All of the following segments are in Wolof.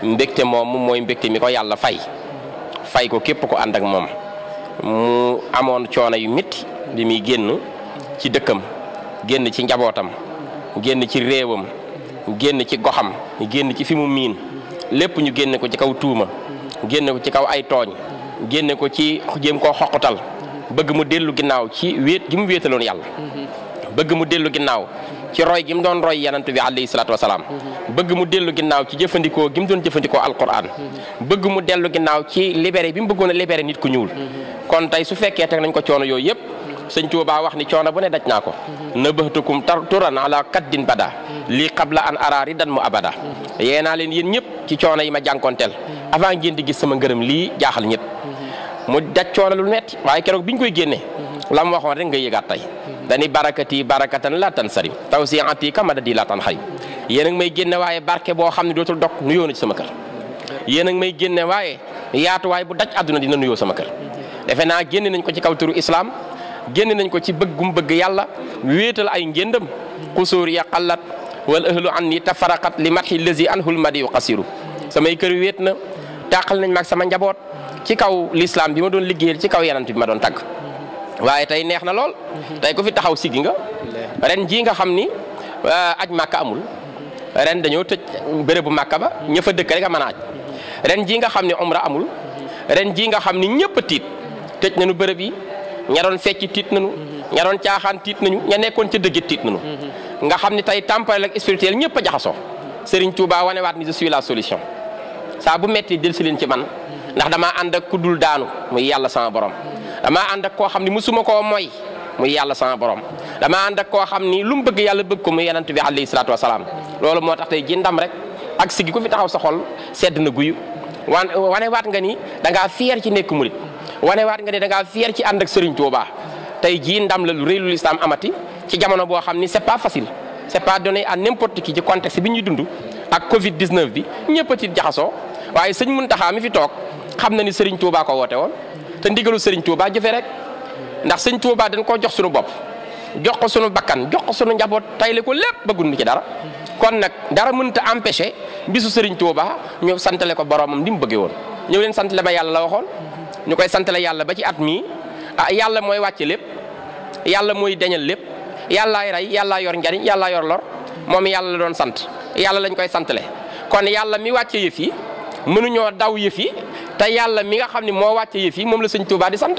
mbégte moomu mooy mbégte mi ko yàlla fay ko képp ko ànd ak moom mu amoon coono yu métti bi muy génn ci dëkkam génn ci njabootam génn ci réewam génn ci goxam génn ci fi mu miin lépp ñu génne ko ci kaw tuuma génne ko ci kaw ay tooñ génne ko ci jéem koo xoqutal bëgg mu dellu ginnaaw ci wéet gi mu wéetaloon yàlla bëgg mu dellu ginnaaw ci roy gi mu doon roy yanant bi alayhi salaatu wasalaam bëgg mu dellu ginnaaw ci jëfandikoo gi mu doon jëfandikoo alquran bëgg mu dellu ginnaaw ci libéré bi mu bëggoon a libéré nit ku ñuul kon tey su fekkee teg nañ ko coono yooyu yëpp sëñ Tuubaa wax ni coono bu ne daj naa ko nëbëxtukum turan ala kaddin bada lii qabla an araari dan mu abada yee naa leen yéen ñëpp ci coono yi ma jànkonteel avant ngeen di gis sama ngërëm lii jaaxal ñëpp mu daj coono lu metti waaye keroog bi ñu koy génnee la mu waxoon rek nga yëgaat tey dani barakati barakatan la tan sarim tawsiati kamadadi la tan xarim yéen a ngi may génne waaye barke boo xam ne dootul dog nuyoo na ci sama kër yéen a ngi may génne waaye yaatuwaay bu daj àdduna dina nuyoo sama kër defe naa génne nañ ko ci kaw turu islam génne nañ ko ci bëggum bëgg yàlla wéetal ay ngéndam xusuur ya xallat wal ahlu an ni tafaraqat li matxi lazi anhul madiyu qasiru samay kër wéet na tàqal nañ maag sama njaboot ci kaw l'islam bi ma doon liggéeyal ci kaw yanant bi ma doon tagg waaye tey neex na lool tey ku fi taxaw siggi nga ren jii nga xam ni aj màkka amul ren dañoo tëj bérébu màkka ba ña fa dëkk rek a mën a aj ren jii nga xam ni umra amul ren jii nga xam ni ñëpp a tiit tëj nañu bërëb yi ña doon fecc tiit nañu ña doon caaxaan tiit nañu ña nekkoon ca dëgg tiit nañu nga xam ni tey temporel ak spirituel ñëpp a jaxasoo Serigne Touba wanewaat ni je suis la solution saa bu metti del si leen ci man ndax damaa ànd ak ku dul daanu muy yàlla sama borom damaa ànd ak koo xam ni musuma koo mooy muy yàlla sama borom damaa ànd ak koo xam ni lu mu bëgg yàlla bëgg ko muy yanant bi alayhi salaatu wasalaam loolu moo tax tey ji ndam rek ak sigi ku fi taxaw sa xol sedd na guyu wanewaat nga ni da ngaa fier ci nekk murit wanewaat nga ni da ngaa fier ci ànd ak Serigne Touba tey jii ndam la lu rëy lu lislaam amati ci jamono boo xam ni c'est pas facile c'est pas donné à n'importe qui ci contexte bi ñuy dund ak Covid 19 bi ñëpp a tiit jaxasoo waaye sëñ Muntaxa mi fi toog xam na ni Serigne Touba ko woote woon te ndigalu Serigne Touba jëfe rek ndax sëñ Touba dañ koo jox suñu bopp jox ko suñu bakkan jox ko suñu njaboot tayle ko lépp bëgguñu ci dara kon nag dara mënut a empêcher bisu Serigne Touba ñu santale ko boromam ni mu bëggee woon ñëw leen santale ma yàlla la waxoon ñu koy santale yàlla ba ci at mii yàlla mooy wàcce lépp yàlla mooy deñal lépp yàllaay rey yàllaa yor njariñ yàllaa yor lor moom yàlla la doon sant yàlla lañ koy santale kon yàlla mi wàcce yëf yi mënuñoo daw yëf yi te yàlla mi nga xam ne moo wàcce yëf yi moom la sëñ Touba di sant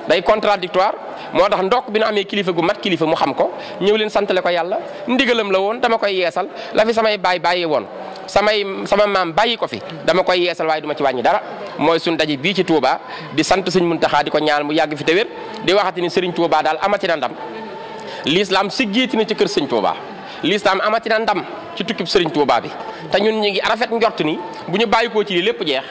day contradictoire moo tax ndokk bi nu amee kilifa gu mat kilifa mu xam ko ñëw leen santale ko yàlla ndigalam la woon dama koy yeesal la fi samay baay bàyyi woon sama maam bàyyi ko fi dama koy yeesal waaye duma ci wàññi dara mooy suñ daje bii ci Touba di sant sëñ Muntaxa di ko ñaan mu yàgg fi te wér di waxati ni Serigne Touba daal amati na ndam l'islam siggeeti na ci kër sëñ Touba l'islam amati na ndam ci tukkib Serigne Touba bi te ñun ñu ngi rafet njort ni bu ñu bàyyikoo ci lii lépp jeex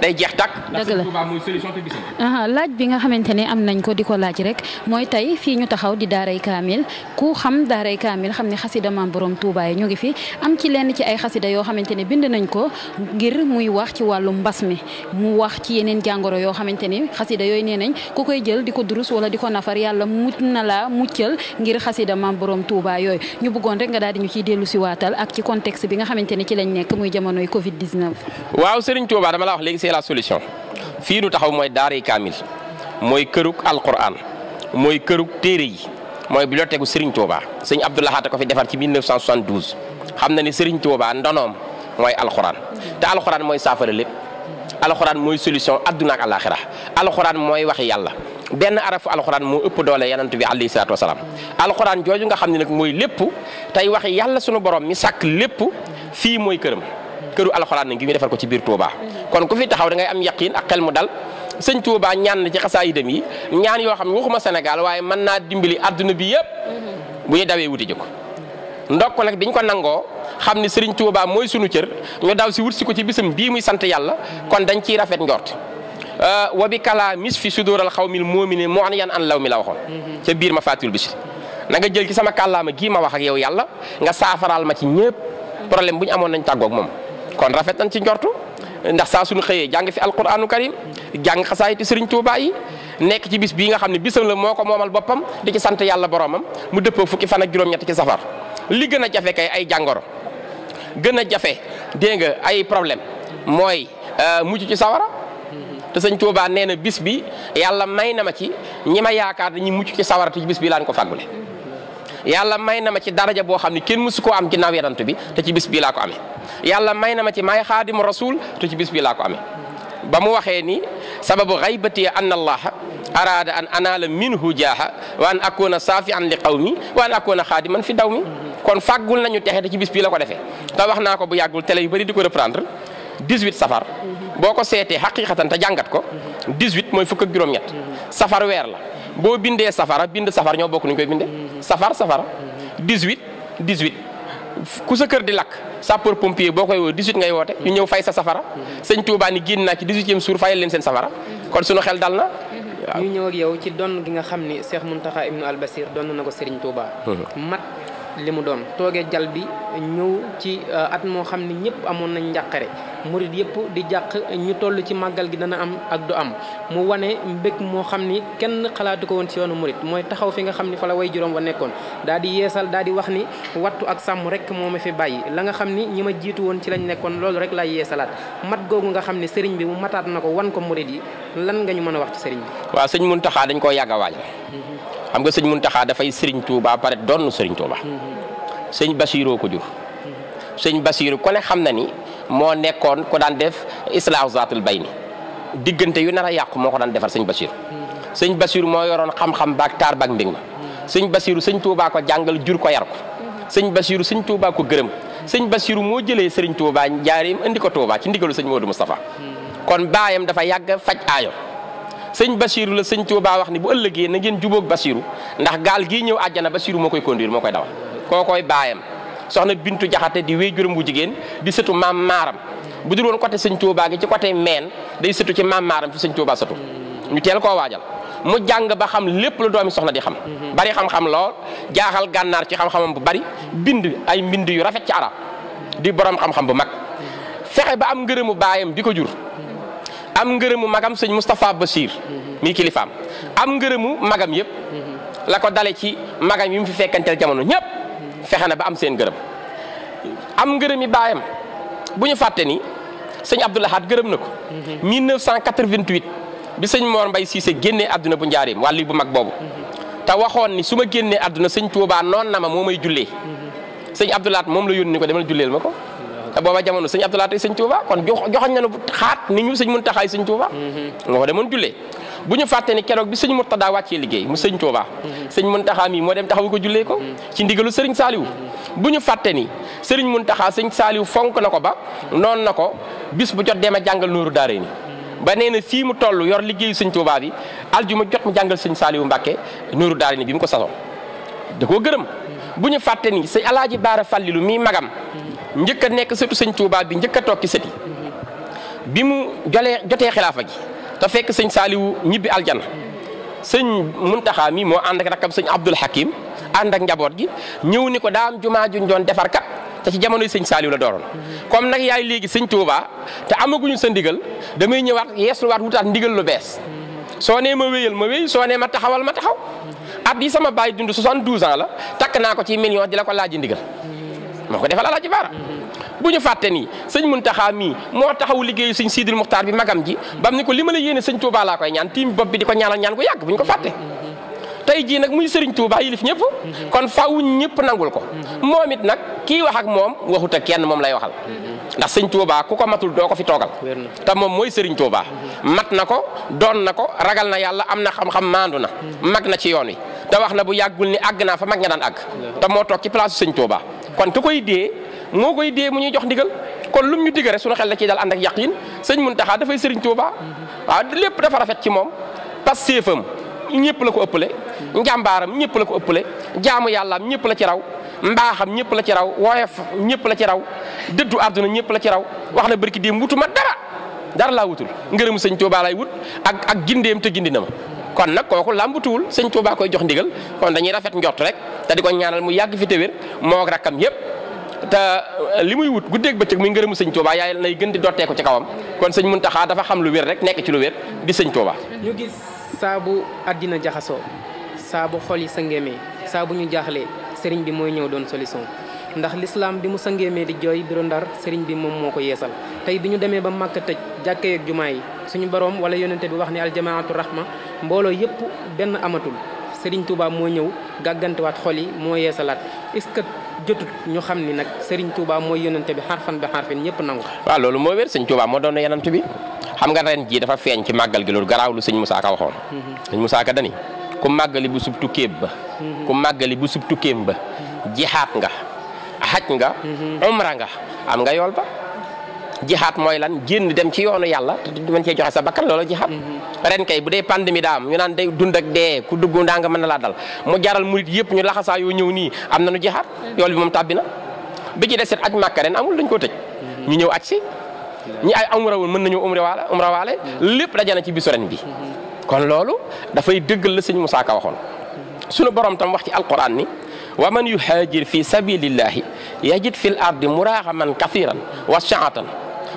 day jeex tàkk. ndax Serigne Touba mooy solution te gisam. laaj bi nga xamante ne am nañ ko di ko laaj rek mooy tey fii ñu taxaw di daaray kaamil ku xam daaray kaamil xam ne xasida maam borom Touba yi ñu ngi fi am ci lenn ci ay xasida yoo xamante ne bind nañ ko ngir muy wax ci wàllu mbas mi mu wax ci yeneen jàngoro yoo xamante ni xasida yooyu nee nañ ku koy jël di ko durus wala di ko nafar yàlla mucc na laa muccal ngir xasida maam borom Touba yooyu ñu bëggoon rek nga daal di ñu ciy dellu si waatal ak ci contexte bi nga xamante ne ci lañ nekk muy jamonoy Covid 19. waaw Serigne Touba dama la wax léegi c'est la solution fii nu taxaw mooy daaray kaamil mooy kërug alquran mooy kërug téere yi mooy bibliothèque Serigne Touba sëñ Abdou Lahad ko fi defar ci 1972 xam na ni Serigne Touba ndonoom mooy alquran te alquran mooy saafara lépp alquran mooy solution adduna ak alaxira alquran mooy waxi yàlla benn arafu alquran moo ëpp doole yanant bi alayhi salaatu wasalaam alquran jooju nga xam ne nag mooy lépp tey waxi yàlla sunu borom mi sàkk lépp fii mooy këram këru alxuraan nag gi ñu defar ko ci biir Touba kon ku fi taxaw da ngay am yaqin ak xel mu dal sëñ Touba ñaan na ci xasaayidam yi ñaan yoo xam ne waxuma Sénégal waaye mën naa dimbali adduna bi yëpp bu ñu dawee wuti ji ko ndokk nag biñ ko nangoo xam ni Serigne Touba mooy sunu cër ñu daw si wut si ko ci bisam bii muy sant yàlla kon dañ ciy rafet njort wa bi kala mis fi sudóoral xaw mil moomine moo an yan an law mi la waxoon ca biir ma fatul bi si na nga jël ci sama kàllaama gii ma wax ak yow yàlla nga saafaraal ma ci ñëpp problème bu ñu amoon nañ tàggoog moom kon rafet nañ ci njortu ndax saa suñu xëyee jàng fi alquranu karim jàng xasaayiti Serigne Touba yi nekk ci bis bii nga xam ne bisam la moo ko moomal boppam di ci sant yàlla boromam mu dëppoo fukki fan ak juróom-ñett ci safar li gën a jafe kay ay jàngoro gën a jafe dégg nga ay problème mooy mucc ci sawara te sëñ Tuubaa nee na bis bi yàlla may na ma ci ñi ma yaakaar dañuy mucc ci sawara te ci bis bi laan ko fàggule yàlla may na ma ci daraja boo xam ne kenn mësu koo am ginnaaw yonent bi te ci bis bii laa ko amee yàlla may na ma ci maay xaadimu rasul te ci bis bii laa ko amee ba mu waxee ni sababu xaybati anna allaha araada an anaala minhu jaaha wa an akuna saafian li qawmi wa an akuna xaadiman fi daw mi kon fàggul nañu texe te ci bis bii la ko defee te wax naa ko bu yàggul télé yu bëri di ko reprendre 18 safar boo ko seetee xaqiqatan te jàngat ko 18 mooy fukk ak juróom-ñett safar weer la boo bindee safara bind safar ñoo bokk nuñ koy bindee safara 18 ku sa kër di lakk sapeur pompier boo koy woo 18 ngay woote ñu ñëw fay sa safara sëñ Touba ni génn naa ci 18e suur fayal leen seen safara kon suñu xel dal na. waaw ñu ñëw ak yow ci donn gi nga xam ni Cheikh Mountakha Ibnu Al Basir donn na ko Serigne Touba. mat li mu doon toogee jal bi ñëw ci at moo xam ni ñëpp amoon nañ njàqare murid yëpp di jàq ñu toll ci màggal gi dana am ak du am mu wane mbég moo xam ni kenn xalaatu ko woon ci yoonu murid mooy taxaw fi nga xam ni fa la way juróom wa nekkoon daal di yeesal daal di wax ni wattu ak sàmm rek moo ma fi bàyyi la nga xam ni ñi ma jiitu woon ci lañ nekkoon loolu rek laay yeesalaat mat googu nga xam ni sëriñ bi mu mataat na ko wan ko murid yi lan nga ñu mën a wax ci sëriñ bi. waaw sëñ Mountakha dañ koo yàgg a waajal xam nga sëñ Mountakha dafay sëriñ Touba pare doon sëriñ Touba sëñ Basiroo ko jur sëñ Basiru ko ne xam na ni moo nekkoon ko daan def islaahu zaatul bayni diggante yu nar a yàqu moo ko daan defar sëñ Basiru sëñ Basiru moo yoroon xam-xam baak taar baak mbég ma sëñ Basiru sëñ Tuubaa ko jàngal jur ko yar ko sëñ Basiru sëñ Tuubaa ko gërëm sëñ Basiru moo jëlee sëriñ Tuubaa njaareem indi ko Tuubaa ci ndigalu sëñ Moodu Moustapha kon baayam dafa yàgg faj aayo sëñ Basiru la sëñ Tuubaa wax ni bu ëllëgee na ngeen jubóog Basiru ndax gaal gii ñëw àjjana Basiru moo koy conduire moo koy dawal kookoy baayam soxna Bintu Jaxate di wéy juróom bu jigéen di sëtu maam maaram bu dul woon côté sëñ Tuubaa gi ci côté meen day sëtu ci maam maaram fi sëñ Tuubaa sëtu ñu teel koo waajal mu jàng ba xam lépp lu doomi soxna di xam bari xam-xam lool jaaxal gànnaar ci xam-xamam bu bari bind ay mbind yu rafet ci arab di borom xam-xam bu mag fexe ba am ngërëmu baayam bi ko jur am ngërëmu magam sëñ Moustapha Bachir mii kilifaam am ngërëmu magam yëpp la ko dale ci magam yi mu fi fekkanteel jamono ñëpp fexe na ba am seen gërëm am ngërëm yi baayam bu ñu fàtte ni sëñ Abdou Lahad gërëm na ko 1988 bi sëñ Mor Mbay Cissé génnee àdduna bu njaareem wàllu bu mag boobu te waxoon ni su ma génnee àdduna sëñ Touba noon na ma moo may jullee sëñ Abdou Lahad moom la yónni ni ko demal julleel ma ko te booba jamono sëñ Abdou Lahad sëñ Touba kon joxoñ na nu xaat ni ñu sëñ Muntaxa sëñ Touba nga ko demoon jullee bu ñu fàtte ni keroog bi sëñ Murtada wàccee liggéey mu sëñ Touba sëñ Muntaxa mi moo dem taxawu ko jullee ko ci ndigalu sëriñ Saaliwu bu ñu fàtte ni sëriñ Muntaxa sëñ Saaliwu fonk na ko ba noonu na ko bis bu jot dem a jàngal Nuuru Daarayni ba nee na fii mu toll yor liggéeyu sëñ Touba bi aljuma jot mu jàngal sëñ Saaliwu Mbàkke Nuuru Daarayni bi mu ko sasoo da koo gërëm bu ñu fàtte ni sëñ Alaaji Baara Fallilu mii magam njëkk a nekk sëtu sëñ Touba bi njëkk a toog ci sët yi bi mu jotee xilaafa gi te fekk sëñ Saaliwu ñibbi aljana sëñ Muntaxa mi moo ànd ak rakkam sëñ Abdul Hakim ànd ak njaboot gi ñëw ni ko daa am jumaa juñ doon defar kat te ci jamonoy sëñ Saaliwu la dooroon comme nag yaay léegi sëñ Touba te amaguñu sa ndigal damay ñëwaat yeesluwaat wutaat ndigal lu bees soo nee ma wéyal ma wéy soo nee ma taxawal ma taxaw at yi sama baay dund 72 ans la takk naa ko ci million di la ko laaji ndigal moo ko defal Alaaji Baara bu ñu fàtte nii sëñ Muntaxa mii moo taxawu liggéeyu sëñ Sidil Muxtaar bi magam ji bam ni ko li ma la yéene sëñ Touba laa koy ñaan tiim bopp bi di ko ñaanal ñaan gu yàgg bu ñu ko fàtte tey jii nag muy sëriñ Touba yilif ñëpp kon faaw ñëpp nangul ko moom it nag kii wax ak moom waxut ak kenn moom lay waxal ndax sëñ Touba ku ko matul doo ko fi toogal te moom mooy sëriñ Touba mat na ko doon na ko ragal na yàlla am na xam-xam maandu na mag na ci yoon wi te wax na bu yàggul ni àgg naa fa mag nga daan àgg te moo toog ci place sëñ Touba kon ku koy dee moo koy dee mu ñuy jox ndigal kon lum ñu digg rek suñu xel la ciy dal ànd ak yaqin sëñ Muntaxa dafay sëriñ Touba waaw lépp dafa rafet ci moom parce que séefam ñëpp la ko ëppale njàmbaaram ñëpp la ko ëppale jaamu yàllaam ñëpp la ci raw mbaaxam ñëpp la ci raw woyof ñëpp la ci raw dëddu àdduna ñëpp la ci raw wax na barki déem wutuma dara laa wutul ngërëmu sëñ Touba lay wut ak gindeem te gindi na ma kon nag kooku làmbutuwul sëñ Touba koy jox ndigal kon dañuy rafet njort rek te di ko ñaanal mu yàgg fi te wér moo ak rakkam yëpp te li muy wut guddeeg bëccëg muy ngërëmu sëñ Touba yaay nay gën di dotteeku ci kawam kon sëñ Muntaxa dafa xam lu wér rek nekk ci lu wér di sëñ Touba. ñu gis saabu àddina jaxasoo saabu xol yi sa ngemee saabu ñu jaaxlee sëriñ bi mooy ñëw doon solution ndax l'islam bi mu sangeemee di jooy biru Ndar sëriñ bi moom moo ko yeesal tey bi ñu demee ba Màkka tëj jàkka yeeg jumaa yi suñu borom wala yonente bi wax ni aljamaatu rahma mbooloo yëpp benn amatul Serigne Touba moo ñëw gàggantewaat xol yi moo yeesalaat est-ce que jotut ñu xam ni nag Serigne Touba mooy yonente bi xarfan ba xarfin ñëpp nangu. waaw loolu moo wér sëñ Touba moo doon yonente bi xam nga ren jii dafa feeñ ci màggal gi loolu garaaw lu sëñ Moussa Ka waxoon. sëñ Moussa Ka dani ku màggali bu sub tukkeem ba. ku màggali bu sub tukkeem ba. jihaat nga xaj nga. umra nga am nga yool ba. jihaat mooy lan génn dem ci yoonu yàlla te du mën cee joxe sa bakkan loolu jihaat ren kay bu dee pandémie daa am ñu naan day dund ak dee ku dugg ndaa nga mën na laa dal mu jaral murit yëpp ñu laxasaa yoo ñëw nii am na nu jihaat yool bi moom tàbbi na bi ci deset aj màkka ren amul dañ koo tëj ñu ñëw aj si ñi ay umra woon mën nañu umra waale lépp dajana ci bisu ren bi kon loolu dafay dëggal la sëñ Moussa Ka waxoon sunu borom tam wax ci alquran ni wa man yuhaajir fi sabilillahi yajid fil ardi muragaman kathiran wa shaatan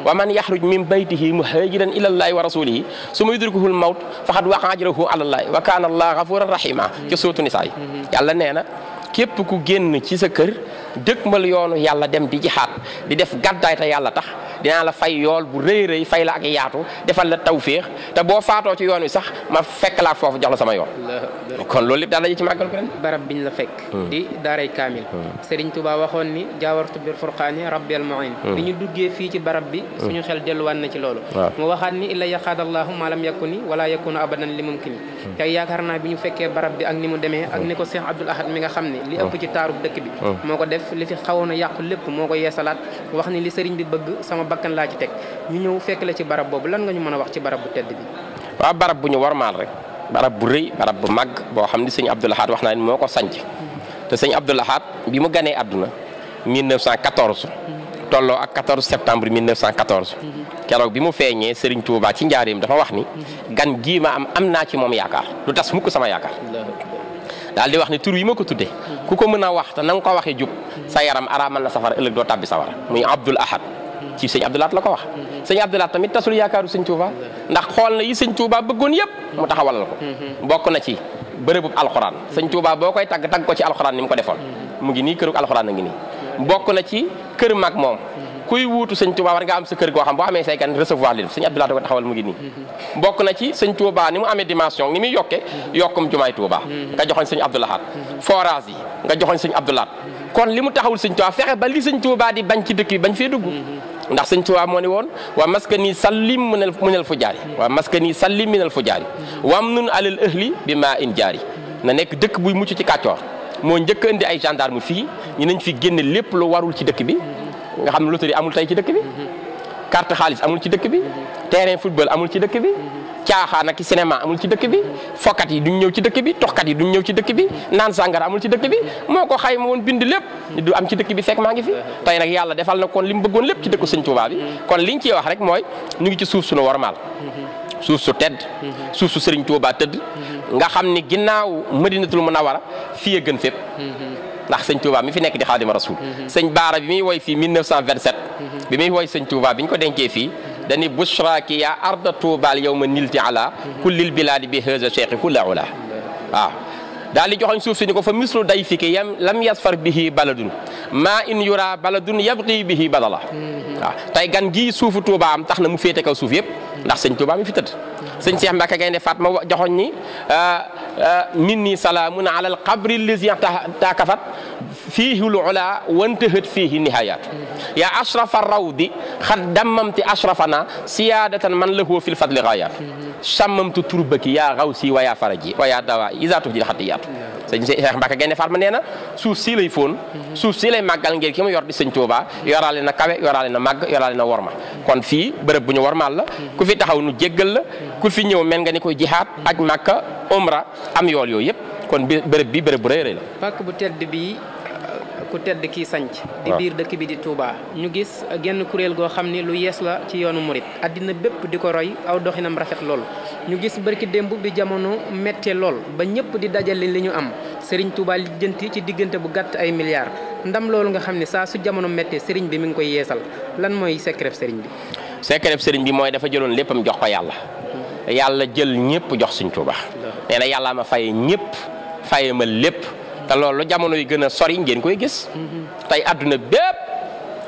wa man yaxruj min baytihi muhaajiran ila llahi wa rasulihi summa yudrikuhu l mawt faqad waqa ajruhu ala llahi wa kana allah gafuran rahima ci suuratu nisaa yàlla nee na képp ku génn ci sa kër dëkkmal yoonu yàlla dem di jihaat di def gàddaay te yàlla tax dinaa la fay yool bu rëy rëy fay la ak yaatu defal la tawféex te boo faatoo ci yoon wi sax ma fekk laa foofu jox la sama yoon. kon loolu lépp daal la ci màggal ko ren. barab biñ la fekk. di daaray kaamil. Serigne Touba waxoon ni jaawartu bir furqaani rabbil muin. bi ñu duggee fii ci barab bi. suñu xel delluwaat na ci loolu. mu waxaat ni illa yaxaadallahu ma lam yakuni wala yakunu abadan li mumkini. tey yaakaar naa bi ñu fekkee barab bi ak ni mu demee ak ni ko Cheikh Abdoul Ahad mi nga xam ne li ëpp ci taarub dëkk bi moo ko def li fi xawoon a yàqu lépp moo ko yeesalaat wax ni li sëriñ bi bëgg sama bakkan laa ci teg ñu ñëw fekk la ci barab boobu lan nga ñu mën a wax ci barab bu tedd bi. waaw barab bu ñu warmaal rek barab bu rëy barab bu màgg boo xam ni sëñ Abdoul Ahad wax naa ni moo ko sanc te sëñ Abdoul Ahad bi mu ganee àdduna 1914 tolloo ak 14 septembre 1914 keroog bi mu feeñee Serigne Touba ci njaareem dafa wax ni gan gii ma am naa ci moom yaakaar du tas mukk sama yaakaar daal di wax ni tur yi ma ko tudde ku ko mën a wax te na nga ko waxee jub sa yaram araamal na safara ëllëg doo tàbbi sawara muy Abdoul Ahad ci sëñ Abdoul Ahad la ko wax sëñ Abdoul Ahad tamit tasul yaakaaru sëñ Touba ndax xool na yi sëñ Touba bëggoon yëpp mu taxawalal ko bokk na ci bërëbub alxuraan sëñ Touba boo koy tagg ko ci alxuraan ni mu ko defoon mu ngi nii kërug alxuraan a ngi nii bokk na ci kër mag moom kuy wuutu sëñ Touba war nga am sa kër goo xam boo amee say gan recevoir leen sëñ Abdoul Ahad da ko taxawal mu ngi nii bokk na ci sëñ Touba ni mu amee dimension ni muy yokke yokkum jumaay Touba nga joxoñ sëñ Abdoul Ahad forage yi nga joxoñ sëñ Abdoul Ahad kon li mu taxawul sëñ Touba fexe ba li sëñ Touba di bañ ci dëkk bi bañ fee dugg ndax sëñ Touba moo ni woon wa maskani sallim minal fujaari wa maskani sallim minal fujaari wam nun alal ahli bi maa in jaari na nekk dëkk buy mucc ci kàccoor moo njëkk indi ay gendarme fii ñu nañ fi génne lépp lu warul ci dëkk bi nga xam ne loterie amul tey ci dëkk bi carte xaalis amul ci dëkk bi terrain football amul ci dëkk bi caaxaan ak cinéma amul ci dëkk bi fokkat yi duñ ñëw ci dëkk bi toxkat yi duñ ñëw ci dëkk bi naan sàngara amul ci dëkk bi moo ko xayma woon bind lépp du am ci dëkk bi fekk maa ngi fi tey nag yàlla defal na kon li mu bëggoon lépp ci dëkku sëñ Touba bi kon liñ ciy wax rek mooy ñu ngi ci suuf suñu warmaal suuf su tedd suuf su sëriñ Touba tëdd nga xam ni ginnaaw Madinatul Munawwara fii a gën fépp ndax sëñ Touba mi fi nekk di Xaadimu Rasuul sëñ Baara bi muy woy fii 1927 bi muy woy sëñ Touba bi ñu ko dencee fii dani bushraki ya arda Touba yow ma nilti ala kullil biladi bi haza cheikhi kulla ula waaw daal di joxoñ suuf si ni ko fa mislu day fiki yam lam yasfar bihi baladun maa in yura baladun yabqi bihi badala waaw tey gan gii suufu Touba am tax na mu féete kaw suuf yëpp ndax sëñ Touba mi fi tëdd sëñ Cheikh Mbacke Gaynde Fatma joxoñ ni minni salaamun ala al qabri allazi takafat fiihi l ula wantahat fiihi nihayat ya ashrafa rawdi xad dammamti ashrafana siyadatan man lahu fil fadli gayat sammamtu turbaki ya gawsi wa ya faraji wa ya dawa isa tuf ji xatiyat sëñ Cheikh Mbacke Gaynde Fatma nee na suuf si lay fóon suuf si lay màggal ngir ki mu yor di sëñ Touba yoraale na kawe yoraale na màgg yoraale na worma kon fii bërëb bu ñu wormaal la ku fi taxaw nu jéggal la ku fi ñëw mel nga ni koy jihaat aj Makka umra am yool yooyu yëpp kon bërëb bi bërëb bu rëy rëy la pàkk bu tedd bi ku tedd kii sanc di biir dëkk bi di Touba ñu gis genn kuréel goo xam ni lu yees la ci yoonu murit addina bépp di ko roy aw doxinam rafet lool ñu gis barki démb bi jamono méttee lool ba ñëpp di dajale li ñu am Serigne Touba lijjanti ci diggante bu gàtt ay milliards ndam loolu nga xam ne saa su jamono méttee Serigne bi mi ngi koy yeesal lan mooy secret Serigne bi. secret Serigne bi mooy dafa jëloon léppam jox ko yàlla. yàlla jël ñëpp jox Serigne Touba. nee na yàlla ma fay ñëpp faye ma lépp te loolu jamono yi gën a sori ngeen koy gis tey àdduna bépp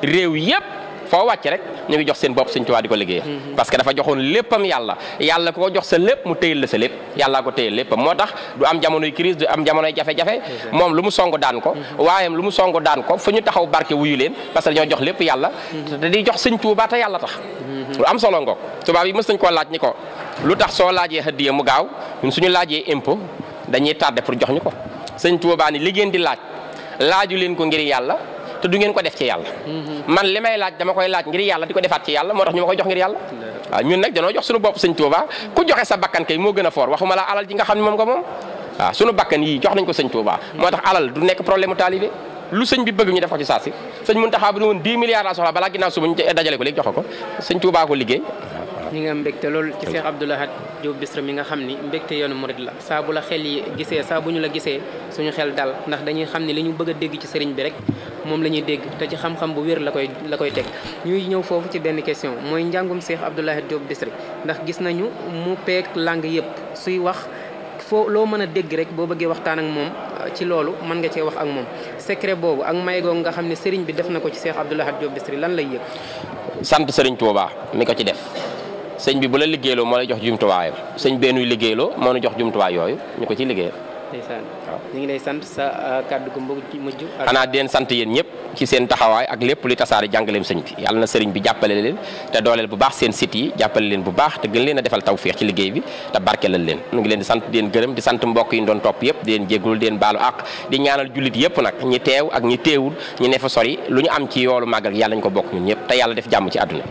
réew yëpp foo wàcc rek ñu ngi jox seen bopp Sëñ Tuubaa di ko liggéeyal parce que dafa joxoon léppam yàlla ko jox sa lépp mu téyel la sa lépp yàllaa ko téyel léppam moo tax du am jamonoy crise du am jamonoy jafe-jafe moom lu mu song daan ko waayam lu mu song daan ko fu ñu taxaw barke wuyu leen parce que dañoo jox lépp yàlla te di jox Sëñ Tuubaa te yàlla tax lu am solo ngoog tubaab yi mës nañ koo laaj ni ko lu tax soo laajee hadiya mu gaaw ñun suñu laajee impôt dañuy tardé pour jox ñu ko Sëñ Tuubaa ni li ngeen di laaju leen ko ngir yàlla te du ngeen ko def ci yàlla man li may laaj dama koy laaj ngir yàlla di ko defaat ci yàlla moo tax ñu ma koy jox ngir yàlla waaw ñun nag danoo jox suñu bopp Sëñ Tuubaa ku joxe sa bakkan kay moo gën a foor waxuma la alal ji nga xam ne moom nga moom waaw suñu bakkan yii jox nañ ko Sëñ Tuubaa moo tax alal du nekk problème mu taalibe lu sëñ bi bëgg ñu def ko ci saa si sëñ Muntaxa bu ne woon 10 milliards laa soxla balaa ginnaaw suba ñu dajale ko léegi joxe ko Sëñ Tuubaa ko liggéey ñi nga mbégte lool ci Cheikh Abdou Lahad Diop Bichri mi nga xam ni mbégte yoonu murid la saa bu la xel yi gisee saa bu ñu la gisee suñu xel dal ndax dañuy xam ne li ñu bëgg a dégg ci sëriñ bi rek moom la ñuy dégg te ci xam-xam bu wér la koy teg ñuy ñëw foofu ci benn question mooy njàngum Cheikh Abdou Lahad Diop Bichri ndax gis nañu mu peeg langue yëpp suy wax foo loo mën a dégg rek boo bëggee waxtaan ak moom ci loolu mën nga cee wax ak moom secret boobu ak may googu nga xam ne sëriñ bi def na ko ci Cheikh Abdou Lahad Diop Bichri lan lay yëg sant sëriñ Tuubaa mi ko ci def sëñ bi bu la liggéeyloo moo lay jox jumtuwaayam sëñ beenuy liggéeyloo moo nu jox jumtuwaay yooyu ñu ko ciy liggéeyal ndeysaan ñu ngi lay sant sa kàddu gu mujj xanaa di leen sant yéen ñëpp ci seen taxawaay ak lépp li tasaare jàngaleem sëñ bi yàlla na sëriñ bi jàppale leen te dooleel bu baax seen site yi jàppale leen bu baax te gën leen a defal tawfeex ci liggéey bi te barkelal leen ñu ngi leen di sant di leen gërëm di sant mbokk yi ñu doon topp yëpp di leen jéggul di leen baalu àq di ñaanal jullit yëpp nag ñi teew ak ñi teewul ñi ne fa sori lu ñu am ci yoolu màggal yàlla ñu ko bokk ñun ñëpp te yàlla def jàmm ci àdduna